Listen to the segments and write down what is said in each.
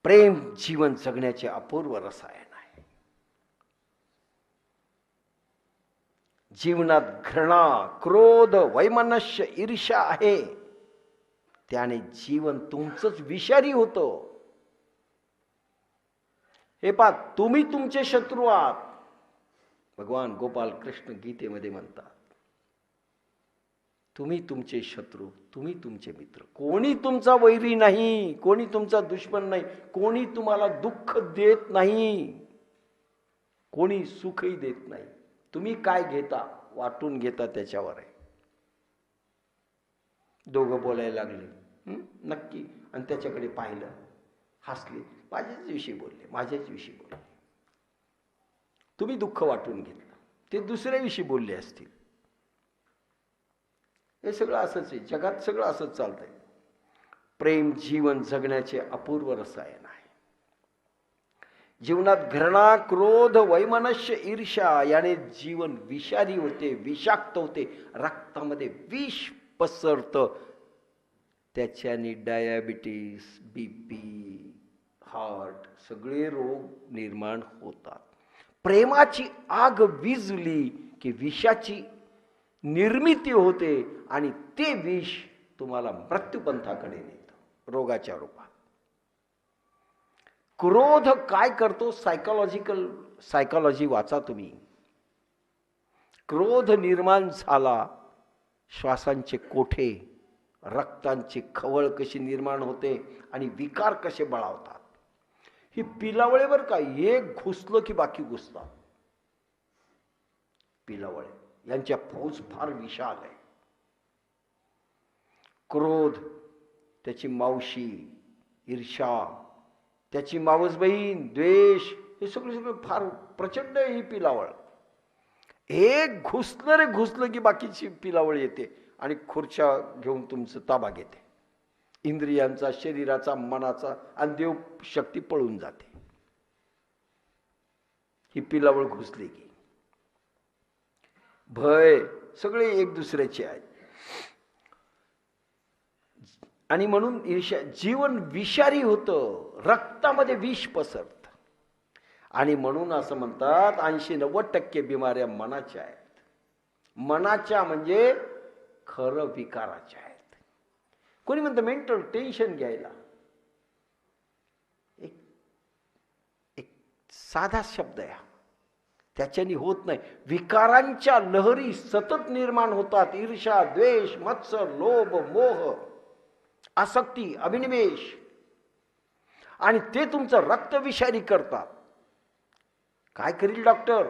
प्रेम जीवन जगण्याचे अपूर्व रसायन आहे. जीवनात घृणा, क्रोध, वैमनस्य, ईर्ष्या आहे, त्याने जीवन तुमचंच विषारी होतं. हे पहा, तुम्ही तुमचे शत्रू आहात. भगवान गोपाल कृष्ण गीतेमध्ये म्हणतात, तुम्ही तुमचे शत्रू, तुम्ही तुमचे मित्र. कोणी तुमचा वैरी नाही, कोणी तुमचा दुश्मन नाही, कोणी तुम्हाला दुःख देत नाही, कोणी सुखही देत नाही. तुम्ही काय घेता, वाटून घेता त्याच्यावर आहे. दोघं बोलायला लागले, नक्की, आणि त्याच्याकडे पाहिलं, हसले, माझ्याच विषयी बोलले, माझ्याच विषयी बोलले. तुम्ही दुःख वाटून घेतलं, ते दुसऱ्याविषयी बोलले असतील. हे सगळं असंच आहे, जगात सगळं असंच चालतंय. प्रेम जीवन जगण्याचे अपूर्व रसायन आहे. जीवनात घृणा, क्रोध, वैमनस्य, ईर्ष्या याने जीवन विषारी होते, विषाक्त होते, रक्तामध्ये विष पसरतं. त्याच्याने डायबिटीस, बीपी, हार्ट सगळे रोग निर्माण होतात. प्रेमाची आग विझली की विषाची निर्मिती होते आणि ते विष तुम्हाला मृत्यूपंथाकडे नेतं, रोगाच्या रूपात. क्रोध काय करतो? सायकॉलॉजी वाचा तुम्ही. क्रोध निर्माण झाला, श्वासांचे कोठे, रक्तांची खवळ कशी निर्माण होते आणि विकार कसे बळावतात. ही पिलावळे बरं का, एक घुसलं की बाकी घुसतात. पिलावळे यांच्या फौज फार विशाल आहे. क्रोध, त्याची मावशी, ईर्ष्या, त्याची मावस बहीण, द्वेष, हे सगळं फार प्रचंड आहे ही पिलावळ. एक घुसलं की बाकीची पिलावळ येते आणि खुर्च्या घेऊन तुमचं ताबा घेते. इंद्रियांचा, शरीराचा, मनाचा, आणि देव शक्ती पळून जाते. ही पिलावळ घुसली की भय सगळे एक दुसऱ्याचे आहेत. आणि म्हणून ईर्ष्या, जीवन विषारी होतं, रक्तामध्ये विष पसरतं. आणि म्हणून असं म्हणतात 80-90% बिमाऱ्या मनाच्या आहेत. मनाच्या म्हणजे खरं विकाराच्या आहेत. कोणी म्हणतं मेंटल टेन्शन घ्यायला, एक साधा शब्द आहे, त्याच्याने होत नाही. विकारांच्या लहरी सतत निर्माण होतात. ईर्ष्या, द्वेष, मत्सर, लोभ, मोह, आसक्ती, अभिनिवेश, आणि ते तुमचं रक्त विषारी करतात. काय करील डॉक्टर?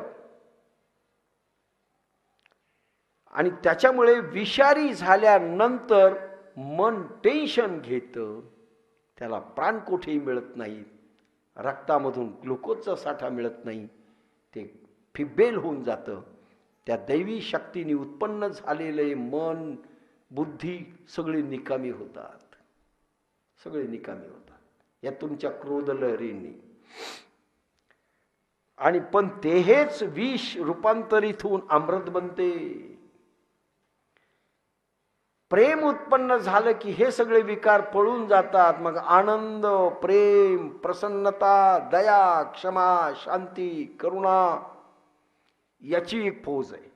आणि त्याच्यामुळे विषारी झाल्यानंतर मन टेन्शन घेतं, त्याला प्राणकोठेही मिळत नाही, रक्तामधून ग्लुकोजचा साठा मिळत नाही, ते फिब्बेल होऊन जातं. त्या दैवी शक्तीने उत्पन्न झालेले मन, बुद्धी सगळे निकामी होतात, सगळे निकामी होतात या तुमच्या क्रोध लहरींनी. आणि पण तेच विष रूपांतरित होऊन अमृत बनते. प्रेम उत्पन्न झालं की हे सगळे विकार पळून जातात. मग आनंद, प्रेम, प्रसन्नता, दया, क्षमा, शांती, करुणा याची एक फौज आहे.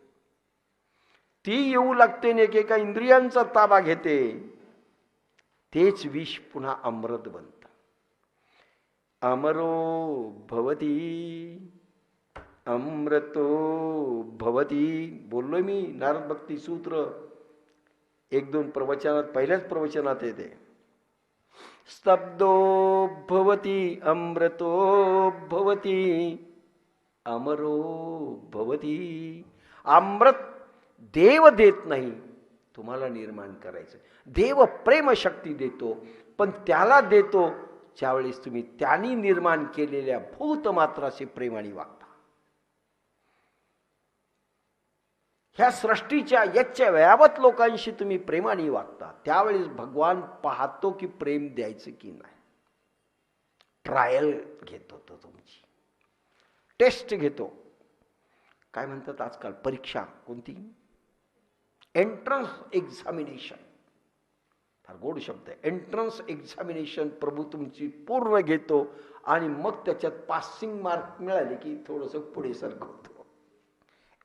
ती येऊ लागते आणि एकेका इंद्रियांचा ताबा घेते. तेच विष पुन्हा अमृत बनतं. अमरो भवती अमृतो भवती. बोललोय मी नारद भक्ती सूत्र 1-2 प्रवचनात, पहिल्याच प्रवचनात येते. स्तब्धो भवती अमृतो भवती अमरो भवती. अमृत देव देत नाही, तुम्हाला निर्माण करायचं. देव प्रेमशक्ती देतो, पण त्याला देतो ज्यावेळेस तुम्ही त्यांनी निर्माण केलेल्या भूतमात्राशी प्रेमाने वागता. ह्या सृष्टीच्या याच्या व्यावत लोकांशी तुम्ही प्रेमाने वागता, त्यावेळेस भगवान पाहतो की प्रेम द्यायचं की नाही. ट्रायल घेतो तो, तुमची टेस्ट घेतो. काय म्हणतात आजकाल परीक्षा, कोणती? Entrance examination. फार गोड शब्द आहे. एंट्रन्स एक्झामिनेशन प्रभू तुमची पूर्ण घेतो आणि मग त्याच्यात पासिंग मार्क मिळाले की थोडंसं पुढे सरकवतो.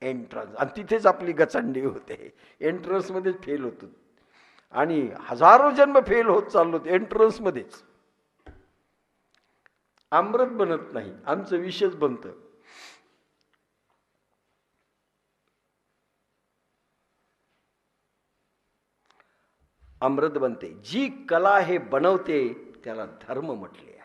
एंट्रन्स, आणि तिथेच आपली गचंडी होते. एंट्रन्समध्येच फेल होतो आणि हजारो जन्म फेल होत चाललो एंट्रन्समध्येच. अमृत बनत नाही, आमचं विषच बनतं. अमृत बनते. जी कला हे बनवते त्याला धर्म म्हटले आहे.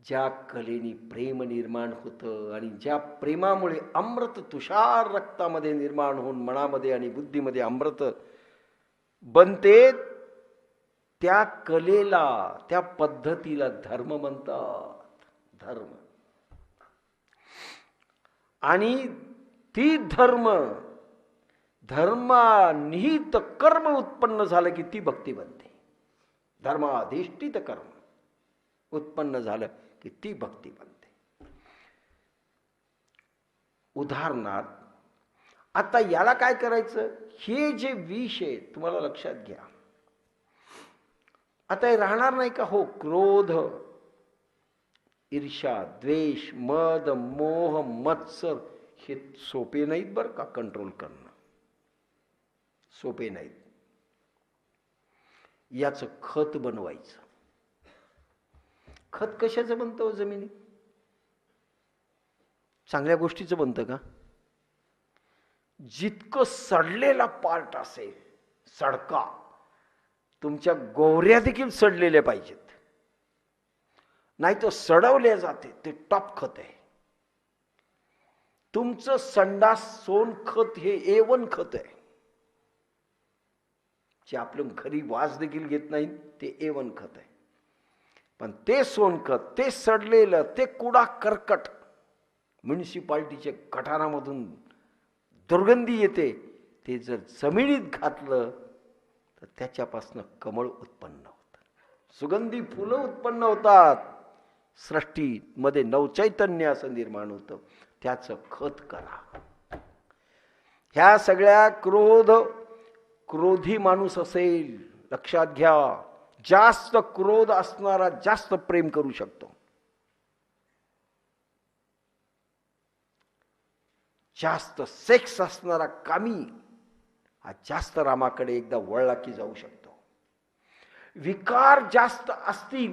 ज्या कलेने प्रेम निर्माण होतं आणि ज्या प्रेमामुळे अमृत तुषार रक्तामध्ये निर्माण होऊन मनामध्ये आणि बुद्धीमध्ये अमृत बनते, त्या कलेला, त्या पद्धतीला धर्म म्हणतात. धर्म. आणि ती धर्मानिहित कर्म उत्पन्न झालं की ती भक्ती बनते. धर्माधिष्ठित कर्म उत्पन्न झालं की ती भक्ती बनते. उदाहरणार्थ, आता याला काय करायचं, हे जे विष आहे तुम्हाला लक्षात घ्या. आता हे राहणार नाही का? हो, क्रोध, ईर्ष्या, द्वेष, मद, मोह, मत्सर हे सोपे नाहीत बरं का कंट्रोल करणं. सोपे नाहीत. याचं खत बनवायचं. खत कशाचं बनतं हो जमिनीत? चांगल्या गोष्टीचं बनतं का? जितकं सडलेला पार्ट असेल, सडका, तुमच्या गोवऱ्या देखील सडलेल्या पाहिजेत, नाही तर सडवल्या जाते, ते टॉप खत आहे. तुमचं संडास सोन खत हे A1 खत आहे. जे आपलं घरी वास देखील घेत नाही ते A1 खत आहे. पण ते सोनखत, ते सडलेलं, ते कुडा कर्कट म्युनिसिपालिटीच्या गटारामधून दुर्गंधी येते, ते जर जमिनीत घातलं तर त्याच्यापासून कमळ उत्पन्न होतं, सुगंधी फुलं उत्पन्न होतात, सृष्टीमध्ये नवचैतन्य असं निर्माण होतं. त्याचं खत करा. ह्या सगळ्या क्रोधी माणूस असेल, लक्षात घ्या, जास्त क्रोध असणारा जास्त प्रेम करू शकतो. जास्त सेक्स असणारा कामी हा जास्त रामाकडे एकदा वळला की जाऊ शकतो. विकार जास्त असतील,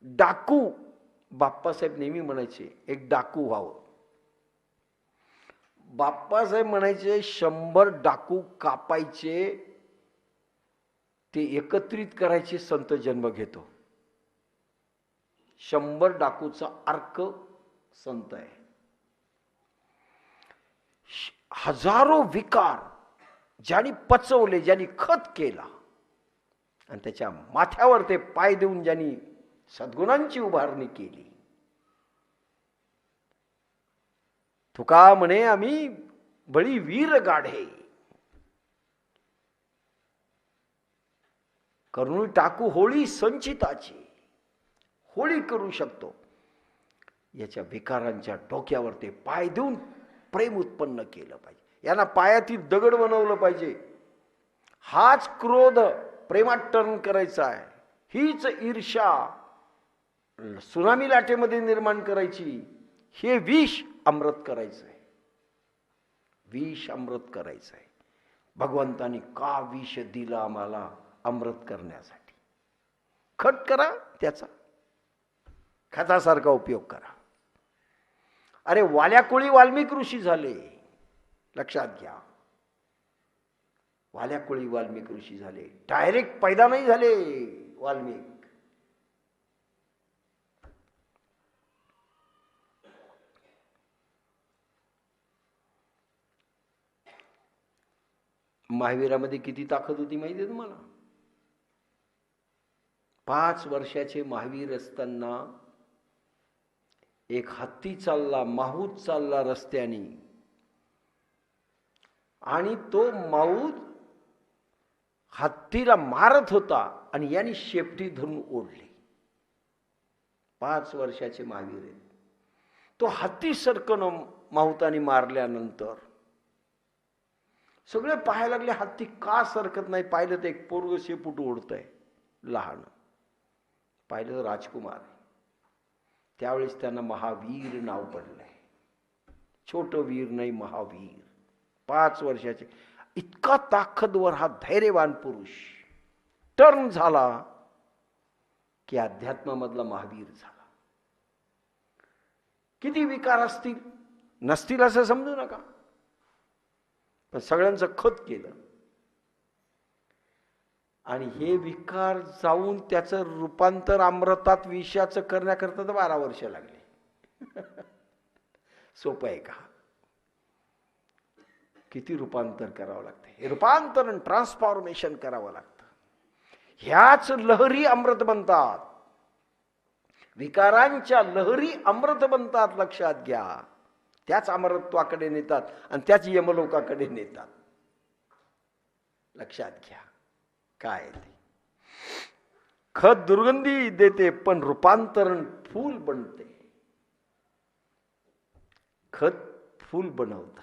डाकू, बाप्पासाहेब नेहमी म्हणायचे एक डाकू व्हावं. बाप्पासाहेब म्हणायचे 100 डाकू कापायचे, ते एकत्रित करायचे, संत जन्म घेतो. 100 डाकूचा अर्क संत आहे. हजारो विकार ज्यांनी पचवले, ज्यांनी खत केला आणि त्याच्या माथ्यावर ते पाय देऊन ज्यांनी सद्गुणांची उभारणी केली. तुका म्हणे आम्ही बळी वीर गाढे, करून टाकू होळी संचिताची. होळी करू शकतो. याच्या विकारांच्या डोक्यावर ते पाय देऊन प्रेम उत्पन्न केलं पाहिजे. यांना पायातील दगड बनवलं पाहिजे. हाच क्रोध प्रेमात टर्न करायचा आहे. हीच ईर्ष्या सुनामी लाटेमध्ये निर्माण करायची. हे विष अमृत करायचं आहे. विष अमृत करायचं आहे. भगवंतानी का विष दिलं आम्हाला? अमृत करण्यासाठी. खत करा, त्याचा खतासारखा उपयोग करा. अरे वाल्याकुळी वाल्मिक ऋषी झाले, लक्षात घ्या. वाल्याकुळी वाल्मिक ऋषी झाले, डायरेक्ट पैदा नाही झाले वाल्मिक. महावीरामध्ये किती ताकद होती माहिती आहे तुम्हाला? 5 वर्षाचे महावीर असताना एक हत्ती चालला, माहूत चालला रस्त्याने, आणि तो माहूत हत्तीला मारत होता आणि यांनी शेपटी धरून ओढली. 5 वर्षाचे महावीर आहेत. तो हत्ती सरकन माहुताने मारल्यानंतर सगळे पाहायला लागले हत्ती का सरकत नाही. पाहिलं तर एक पोरग शेपूट ओढतंय लहान. पाहिलं तर राजकुमार. त्यावेळेस त्यांना महावीर नाव पडलंय. छोटं वीर नाही, महावीर. 5 वर्षाचे. इतका ताकदवर हा धैर्यवान पुरुष टर्न झाला की अध्यात्मामधला महावीर झाला. किती विकार असतील नसतील असं समजू नका, पण सगळ्यांचं खत केलं. आणि हे विकार जाऊन त्याचं रूपांतर अमृतात विषयाचं करण्याकरता तर 12 वर्ष लागले. सोपं आहे का? किती रूपांतर करावं लागतं. हे रूपांतरण, ट्रान्सफॉर्मेशन करावं लागतं. ह्याच लहरी अमृत बनतात. विकारांच्या लहरी अमृत बनतात. लक्षात घ्या. त्याच अमरत्वाकडे नेतात आणि त्याच यमलोकाकडे नेतात. लक्षात घ्या काय ते. खत दुर्गंधी देते पण रूपांतरण फूल बनते. खत फूल बनवतं.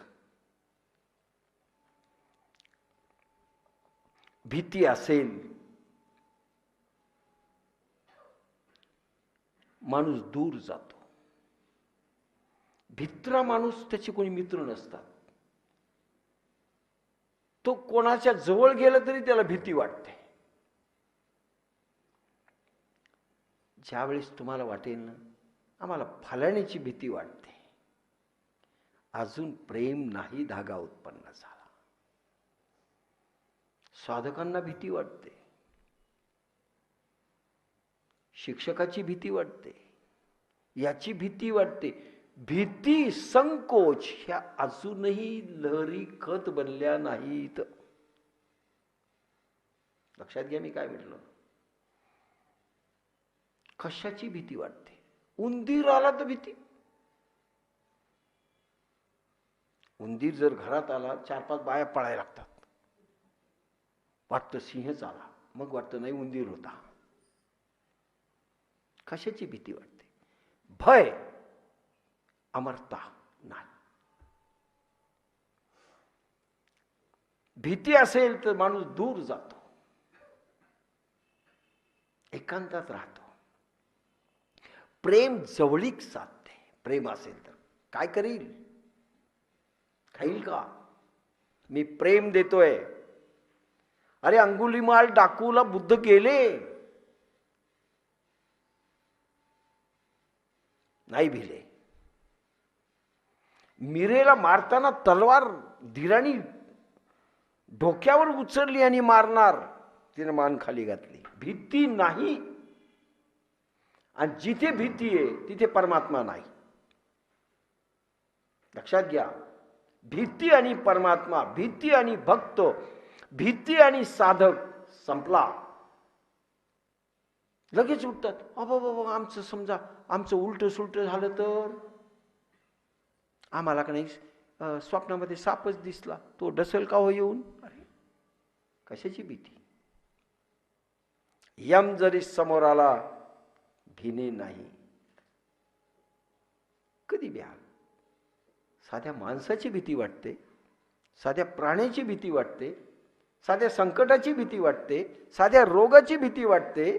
भीती असेल, माणूस दूर जातो. भित्रा माणूस त्याचे कोणी मित्र नसतात. तो कोणाच्या जवळ गेला तरी त्याला भीती वाटते. ज्यावेळेस तुम्हाला वाटेल ना आम्हाला फलाण्याची भीती वाटते, अजून प्रेम नाही धागा उत्पन्न झाला. साधकांना भीती वाटते, शिक्षकाची भीती वाटते, याची भीती वाटते. भीती, संकोच ह्या अजूनही लहरी खत बनल्या नाहीत. लक्षात घ्या मी काय म्हटलं. कशाची भीती वाटते? उंदीर आला तर भीती. उंदीर जर घरात आला 4-5 बाया पळायला लागतात. वाटतं सिंहच आला, मग वाटतं नाही उंदीर होता. कशाची भीती वाटते? भय, अमरता नाही. भीती असेल तर माणूस दूर जातो, एकांतात राहतो. प्रेम जवळीक साधते. प्रेम असेल तर काय करील? खाईल का? मी प्रेम देतोय. अरे अंगुलीमाल डाकूला बुद्ध गेले नाही भिले. मीरेला मारताना तलवार धीराने डोक्यावर उचलली आणि मारणार, तिने मान खाली घातली. भीती नाही. आणि जिथे भीती आहे तिथे परमात्मा नाही. लक्षात घ्या. भीती आणि परमात्मा, भीती आणि भक्त, भीती आणि साधक संपला. लगेच उठतात. बाबा आमचं समजा आमचं उलट सुलट झालं तर, आम्हाला का नाही स्वप्नामध्ये सापच दिसला, तो डसेल का हो येऊन? अरे कशाची भीती? यम जरी समोर आला भिने नाही. कधी भ्याल? साध्या माणसाची भीती वाटते, साध्या प्राण्याची भीती वाटते, साध्या संकटाची भीती वाटते, साध्या रोगाची भीती वाटते.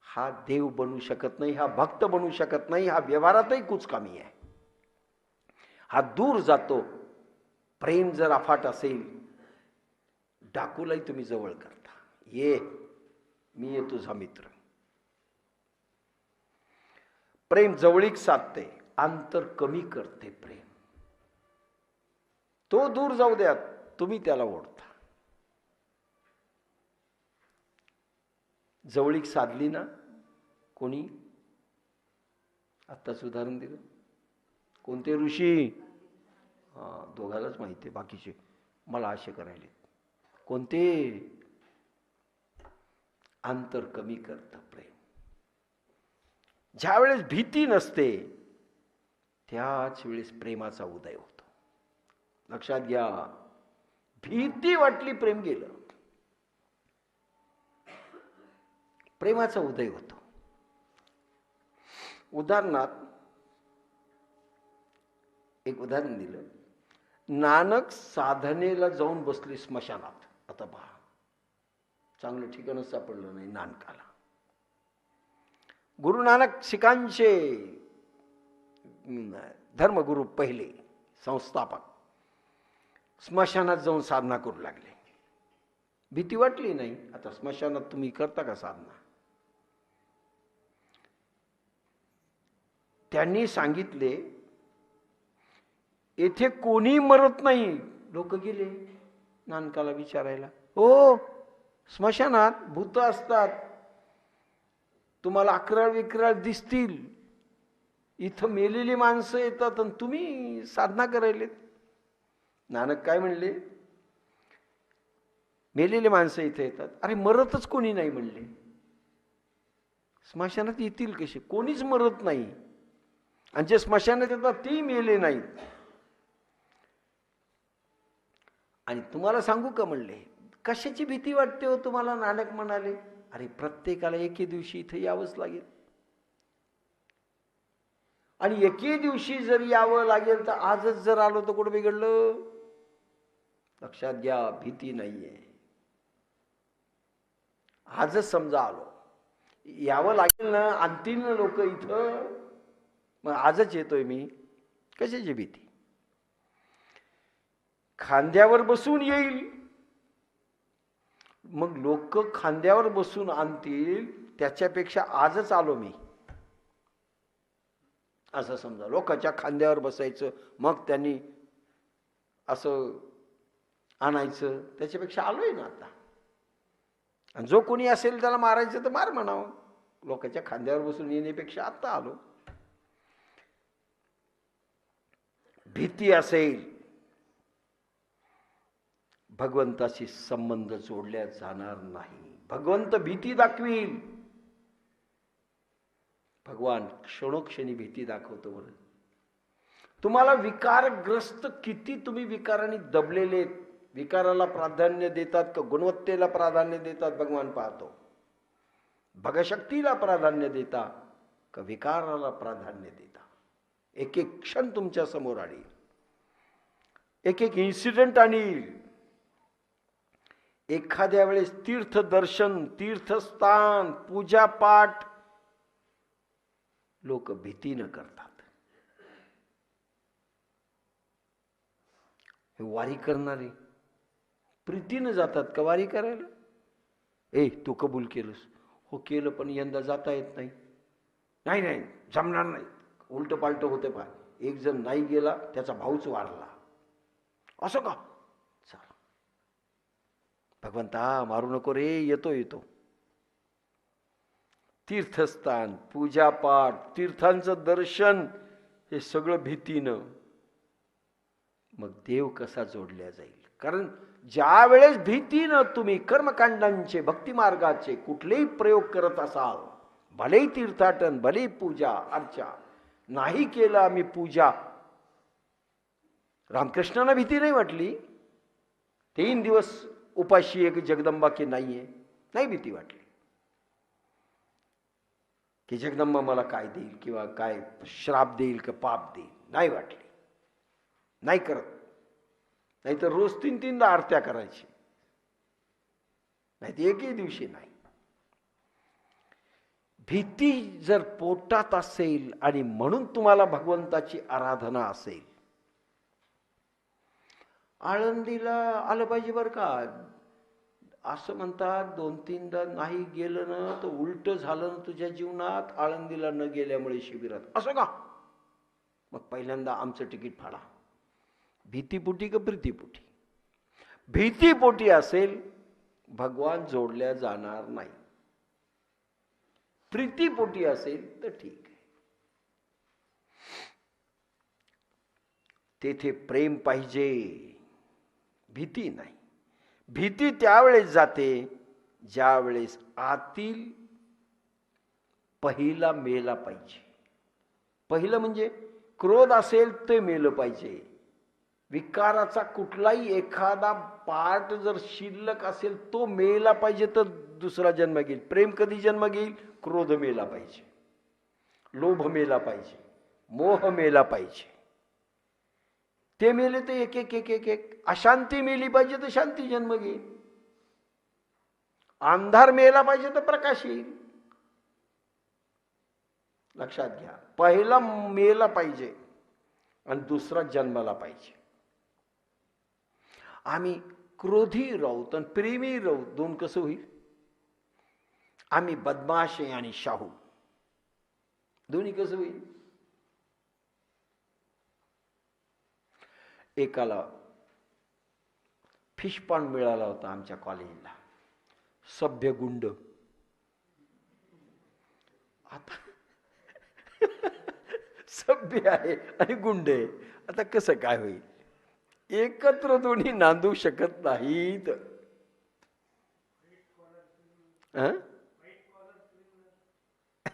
हा देव बनू शकत नाही, हा भक्त बनू शकत नाही, हा व्यवहारातही कुचकामी आहे. हा दूर जातो. प्रेम जर अफाट असेल, डाकूलाही तुम्ही जवळ करता. ये, मी आहे तुझा मित्र. प्रेम जवळीक साधते, अंतर कमी करते. प्रेम तो दूर जाऊ द्या, तुम्ही त्याला ओढता. जवळीक साधली ना कोणी, आत्ताच उदाहरण दिलं. कोणते ऋषी? दोघालाच माहिती आहे, बाकीचे मला असे करायले. कोणते? अंतर कमी करतं प्रेम. ज्या वेळेस भीती नसते त्याच वेळेस प्रेमाचा उदय होतो. लक्षात घ्या. भीती वाटली प्रेम गेलं, प्रेमाचा उदय होतो. उदाहरणात एक उदाहरण दिलं. नानक साधनेला जाऊन बसले स्मशानात. आता पहा, चांगलं ठिकाणच सापडलं नाही नानकाला. गुरु नानक शिखांचे धर्मगुरु पहिले संस्थापक स्मशानात जाऊन साधना करू लागले. भीती वाटली नाही. आता स्मशानात तुम्ही करता का साधना? त्यांनी सांगितले, येथे कोणी मरत नाही. लोक गेले नानकाला विचारायला, हो स्मशानात भूत असतात, तुम्हाला अकराळ विक्राळ दिसतील, इथं मेलेली माणसं येतात आणि तुम्ही साधना करायलेत. नानक काय म्हणले, मेलेले माणसं इथे येतात. अरे मरतच कोणी नाही म्हणले. स्मशानात येतील कसे? कोणीच मरत नाही. आणि जे स्मशानात येतात तेही मेले नाहीत. आणि तुम्हाला सांगू का म्हणले, कशाची भीती वाटते हो तुम्हाला? नानक म्हणाले, अरे प्रत्येकाला एके दिवशी इथे यावंच लागेल. आणि एके दिवशी जर यावं लागेल तर आजच जर आलो तर कुठं बिघडलं? लक्षात घ्या, भीती नाहीये. आजच समजा आलो, यावं लागेल ना, आणतील ना लोक इथं, मग आजच येतोय मी, कशाची भीती? खांद्यावर बसून येईल, मग लोक खांद्यावर बसून आणतील, त्याच्यापेक्षा आजच आलो मी असं समजा. लोकांच्या खांद्यावर बसायचं, मग त्यांनी असं आणायचं, त्याच्यापेक्षा आलोय ना आता. आणि जो कोणी असेल त्याला मारायचं तर मार म्हणावं. लोकांच्या खांद्यावर बसून येण्यापेक्षा आता आलो. भीती असेल, भगवंताशी संबंध जोडल्या जाणार नाही. भगवंत भीती दाखवील. भगवान क्षणोक्षणी भीती दाखवतो. बरं, तुम्हाला विकारग्रस्त किती तुम्ही विकाराने दबलेले, विकाराला प्राधान्य देतात का गुणवत्तेला प्राधान्य देतात? भगवान पाहतो. भगशक्तीला प्राधान्य देता का विकाराला प्राधान्य देता? एक एक क्षण तुमच्या समोर आणील, एक एक इन्सिडेंट आणील. एखाद्या वेळेस तीर्थदर्शन, तीर्थस्थान, पूजापाठ लोक भीतीनं करतात. वारी करणारे प्रीतीनं जातात का वारी करायला? तू कबूल केलंस? हो केलं, पण यंदा जाता येत नाही. नाही नाही जमणार नाही, उलट पालट होते. पहा, एक जण नाही गेला, त्याचा भाऊच वारला. असं का? चल भगवंता मारू नको रे, येतो. तीर्थस्थान, पूजापाठ, तीर्थांचं दर्शन, हे सगळं भीतीनं. मग देव कसा जोडल्या जाईल? कारण ज्या वेळेस भीतीनं तुम्ही कर्मकांडांचे, भक्तिमार्गाचे कुठलेही प्रयोग करत असाल, भलेही तीर्थाटन, भलेही पूजा अर्चा, नाही केलं आम्ही पूजा, रामकृष्णांना भीती नाही वाटली. 3 दिवस उपाशी एक जगदंबा की नाहीये, नाही भीती वाटली की जगदंबा मला काय देईल किंवा काय श्राप देईल का पाप देईल, नाही वाटली. नाही करत. नाही तर रोज 3-3दा आरत्या करायची, नाही तर एकही दिवशी नाही. भीती जर पोटात असेल आणि म्हणून तुम्हाला भगवंताची आराधना असेल, आळंदीला आलं पाहिजे बरं का. असं म्हणतात 2-3दा नाही गेलं ना तर उलट झालं ना तुझ्या जीवनात, आळंदीला न गेल्यामुळे शिबिरात. असं का? मग पहिल्यांदा आमचं तिकीट फाडा. भीतीपोटी का प्रीतीपोटी? भीतीपोटी असेल भगवान जोडल्या जाणार नाही. प्रीतीपोटी असेल तर ठीक आहे. तेथे प्रेम पाहिजे, भीती नाही. भीती त्यावेळेस जाते ज्यावेळेस आतील पहिला मेला पाहिजे. पहिलं म्हणजे क्रोध असेल ते मेलं पाहिजे. विकाराचा कुठलाही एखादा पार्ट जर शिल्लक असेल तो मेला पाहिजे तर दुसरा जन्म घेईल. प्रेम कधी जन्म घेईल? क्रोध मेला पाहिजे, लोभ मेला पाहिजे, मोह मेला पाहिजे. ते मेले तर एक एक एक एक एक अशांती मेली पाहिजे तर शांती जन्म घेईल. अंधार मेला पाहिजे तर प्रकाश येईल. लक्षात घ्या, पहिला मेला पाहिजे आणि दुसरा जन्माला पाहिजे. आम्ही क्रोधी राहू आणि प्रेमी राहू, दोन कसं होईल? आम्ही बदमाश आहे आणि शाहू, दोन्ही कसं होईल? एकाला फिश पॉन्ड मिळाला होता आमच्या कॉलेजला, सभ्य गुंड. आता सभ्य आहे आणि गुंड आहे, आता कसं काय होईल? एकत्र दोन्ही नांदू शकत नाहीत.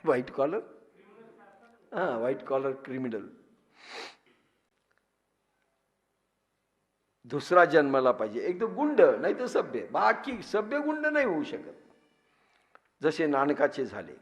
व्हाईट कॉलर, हा, व्हाईट कॉलर क्रिमिनल. दुसरा जन्माला पाहिजे, एक तर गुंड नाही तर सभ्य. बाकी सभ्य गुंड नाही होऊ शकत. जसे नानकाचे झाले,